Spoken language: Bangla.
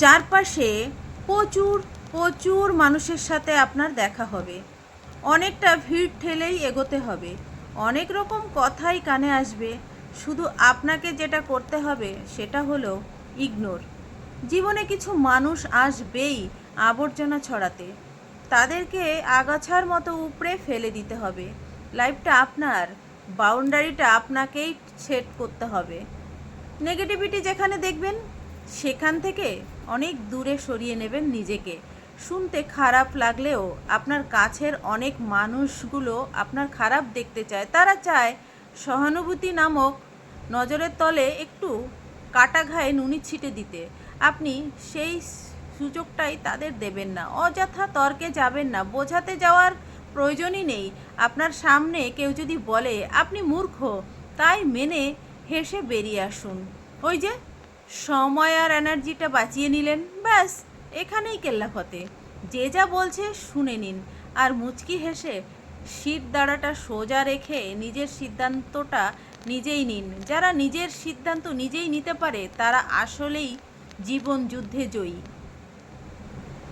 চারপাশে প্রচুর প্রচুর মানুষের সাথে আপনার দেখা হবে, অনেকটা ভিড় ঠেলেই এগোতে হবে, অনেক রকম কথাই কানে আসবে। শুধু আপনাকে যেটা করতে হবে সেটা হলো ইগনোর। জীবনে কিছু মানুষ আসবেই আবর্জনা ছড়াতে, তাদেরকে আগাছার মতো উপড়ে ফেলে দিতে হবে। লাইফটা আপনার, বাউন্ডারিটা আপনাকেই সেট করতে হবে। নেগেটিভিটি যেখানে দেখবেন সেখান থেকে অনেক দূরে সরিয়ে নেবেন নিজেকে। শুনতে খারাপ লাগলেও আপনার কাছের অনেক মানুষগুলো আপনার খারাপ দেখতে চায়, তারা চায় সহানুভূতি নামক নজরের তলে একটু কাটা ঘায়ে নুনি ছিটে দিতে। আপনি সেই সুযোগটাই তাদের দেবেন না, অযথা তর্কে যাবেন না, বোঝাতে যাওয়ার প্রয়োজনই নেই। আপনার সামনে কেউ যদি বলে আপনি মূর্খ, তাই মেনে হেসে বেরিয়ে আসুন। ওই যে সময় আর এনার্জিটা বাঁচিয়ে নিলেন, ব্যাস এখানেই কেল্লাফতে। যে যা বলছে শুনে নিন আর মুচকি হেসে শির দাঁড়াটা সোজা রেখে নিজের সিদ্ধান্তটা নিজেই নিন। যারা নিজের সিদ্ধান্ত নিজেই নিতে পারে তারা আসলেই জীবন যুদ্ধে জয়ী।